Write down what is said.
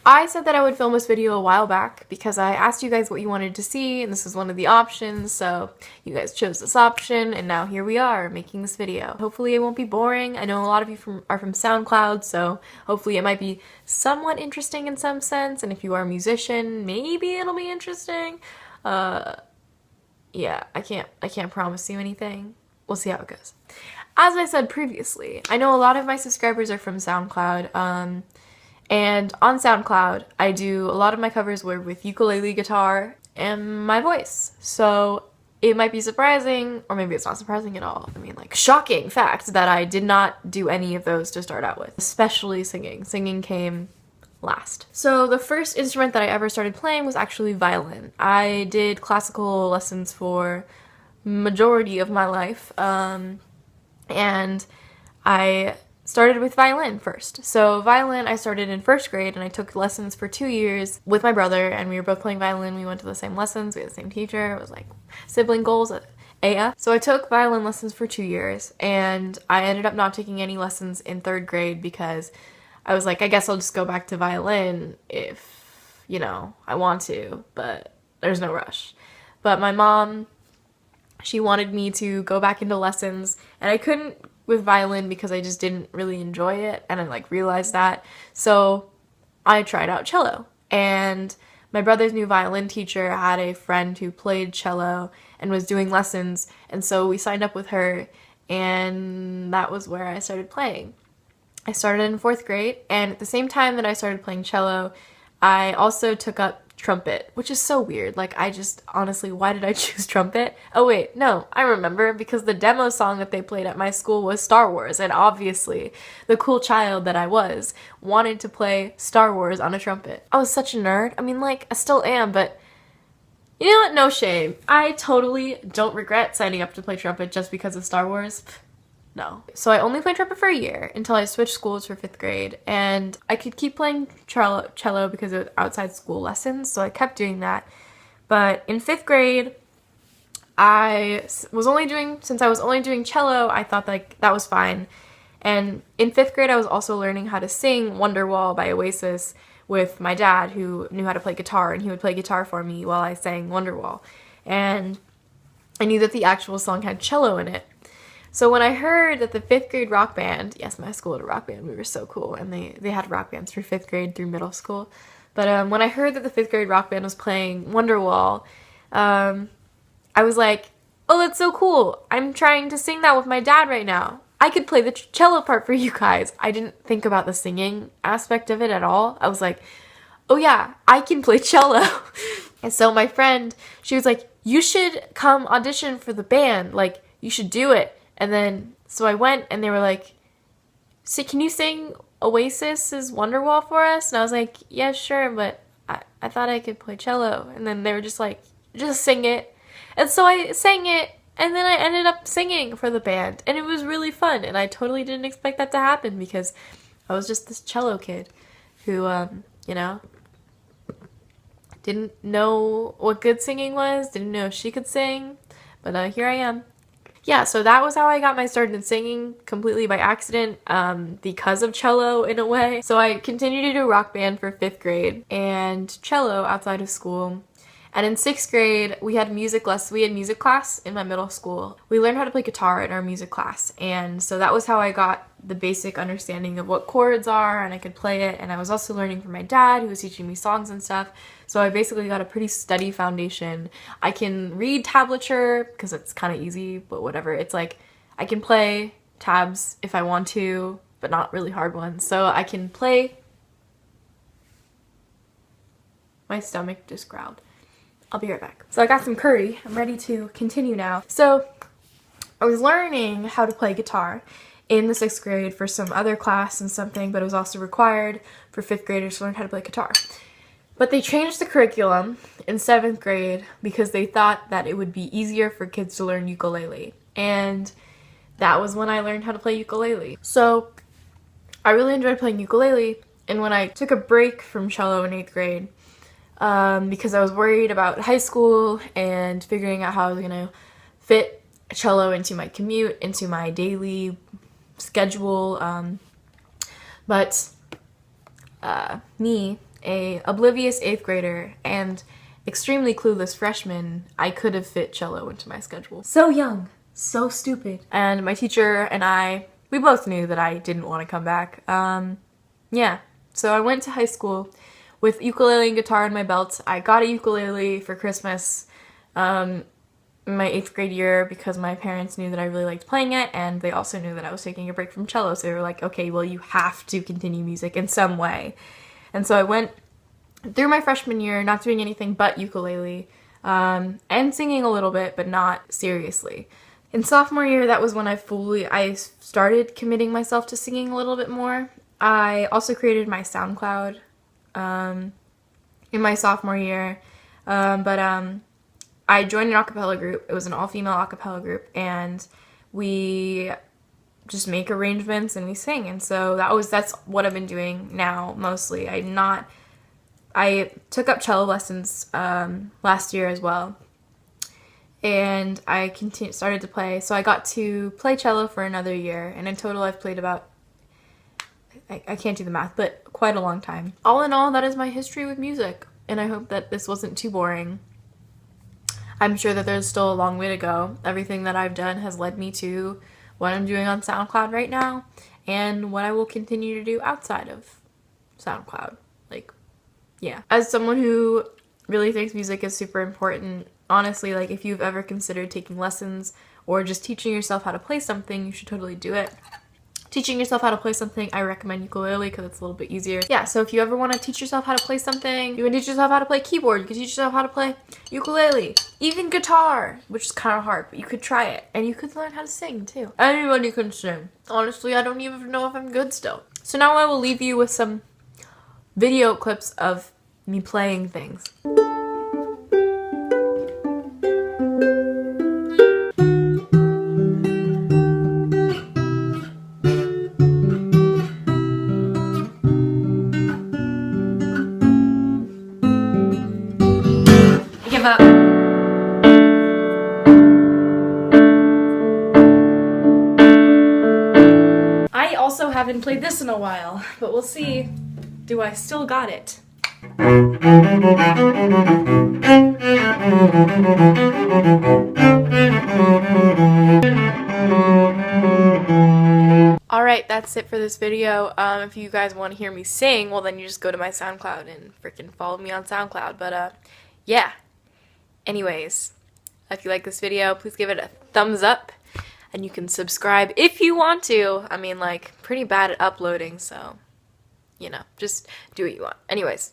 I said that I would film this video a while back because I asked you guys what you wanted to see, and this was one of the options, so you guys chose this option, and now here we are making this video. Hopefully it won't be boring. I know a lot of you are from SoundCloud, so hopefully it might be somewhat interesting in some sense, and if you are a musician, maybe it'll be interesting. Yeah, I can't promise you anything. We'll see how it goes. As I said previously, I know a lot of my subscribers are from SoundCloud, and on SoundCloud, I do a lot of my covers were with ukulele, guitar, and my voice. So it might be surprising, or maybe it's not surprising at all. I mean, like, shocking fact that I did not do any of those to start out with, especially singing. Singing came last. So the first instrument that I ever started playing was actually violin. I did classical lessons for majority of my life, and I started with violin first. So violin I started in first grade, and I took lessons for 2 years with my brother, and we were both playing violin. We went to the same lessons, we had the same teacher. It was like sibling goals at AF. So I took violin lessons for 2 years, and I ended up not taking any lessons in 3rd grade because I was like, I guess I'll just go back to violin if, you know, I want to, but there's no rush. But my mom, she wanted me to go back into lessons, and I couldn't with violin because I just didn't really enjoy it, and I like realized that. So I tried out cello, and my brother's new violin teacher had a friend who played cello and was doing lessons, and so we signed up with her, and that was where I started playing. I started in 4th grade, and at the same time that I started playing cello, I also took up trumpet, which is so weird. Like, I just, honestly, why did I choose trumpet? Oh wait, no, I remember, because the demo song that they played at my school was Star Wars, and obviously, the cool child that I was wanted to play Star Wars on a trumpet. I was such a nerd. I mean, like, I still am, but you know what? No shame. I totally don't regret signing up to play trumpet just because of Star Wars. No. So I only played trumpet for a year until I switched schools for 5th grade, and I could keep playing cello because it was outside school lessons, so I kept doing that. But in 5th grade, since I was only doing cello, I thought like that was fine. And in 5th grade, I was also learning how to sing Wonderwall by Oasis with my dad, who knew how to play guitar, and he would play guitar for me while I sang Wonderwall. And I knew that the actual song had cello in it. So when I heard that the 5th grade rock band, yes, my school had a rock band, we were so cool, and they had rock bands for 5th grade through middle school. But when I heard that the 5th grade rock band was playing Wonderwall, I was like, oh, that's so cool. I'm trying to sing that with my dad right now. I could play the cello part for you guys. I didn't think about the singing aspect of it at all. I was like, oh yeah, I can play cello. And so my friend, she was like, you should come audition for the band. Like, you should do it. And then, so I went, and they were like, so can you sing Oasis's Wonderwall for us? And I was like, yeah, sure, but I thought I could play cello. And then they were just like, just sing it. And so I sang it, and then I ended up singing for the band, and it was really fun, and I totally didn't expect that to happen because I was just this cello kid who, you know, didn't know what good singing was, didn't know if she could sing, but here I am. Yeah, so that was how I got my start in singing, completely by accident, because of cello in a way. So I continued to do rock band for 5th grade and cello outside of school. And in 6th grade, we had music class in my middle school. We learned how to play guitar in our music class, and so that was how I got the basic understanding of what chords are, and I could play it. And I was also learning from my dad, who was teaching me songs and stuff. So I basically got a pretty steady foundation. I can read tablature because it's kind of easy, but whatever. It's like I can play tabs if I want to, but not really hard ones. So I can play. My stomach just growled. I'll be right back. So I got some curry. I'm ready to continue now. So I was learning how to play guitar in the 6th grade for some other class and something, but it was also required for 5th graders to learn how to play guitar. But they changed the curriculum in 7th grade because they thought that it would be easier for kids to learn ukulele. And that was when I learned how to play ukulele. So I really enjoyed playing ukulele, and when I took a break from cello in 8th grade, because I was worried about high school and figuring out how I was going to fit cello into my commute, into my daily schedule. But me a oblivious 8th grader and extremely clueless freshman, I could have fit cello into my schedule. So young, so stupid. And my teacher and I, we both knew that I didn't want to come back. Yeah, so I went to high school with ukulele and guitar in my belt. I got a ukulele for Christmas in my 8th grade year because my parents knew that I really liked playing it, and they also knew that I was taking a break from cello, so they were like, okay, well, you have to continue music in some way. And so I went through my freshman year not doing anything but ukulele, and singing a little bit, but not seriously. In sophomore year, that was when I started committing myself to singing a little bit more. I also created my SoundCloud in my sophomore year, but I joined an a cappella group. It was an all-female a cappella group, and we just make arrangements and we sing. And so that's what I've been doing now mostly. I took up cello lessons last year as well, and I started to play. So I got to play cello for another year, and in total I've played about, I can't do the math, but quite a long time. All in all, that is my history with music, and I hope that this wasn't too boring. I'm sure that there's still a long way to go. Everything that I've done has led me to what I'm doing on SoundCloud right now, and what I will continue to do outside of SoundCloud. Like, yeah. As someone who really thinks music is super important, honestly, like, if you've ever considered taking lessons or just teaching yourself how to play something, you should totally do it. Teaching yourself how to play something, I recommend ukulele because it's a little bit easier. Yeah, so if you ever want to teach yourself how to play something, you can teach yourself how to play keyboard, you can teach yourself how to play ukulele, even guitar, which is kind of hard, but you could try it. And you could learn how to sing too. Anybody can sing. Honestly, I don't even know if I'm good still. So now I will leave you with some video clips of me playing things. Up. I also haven't played this in a while, but we'll see. Do I still got it? Alright, that's it for this video. If you guys want to hear me sing, well then you just go to my SoundCloud and freaking follow me on SoundCloud. But yeah. Anyways, if you like this video, please give it a thumbs up, and you can subscribe if you want to. I mean, like, pretty bad at uploading, so, you know, just do what you want. Anyways.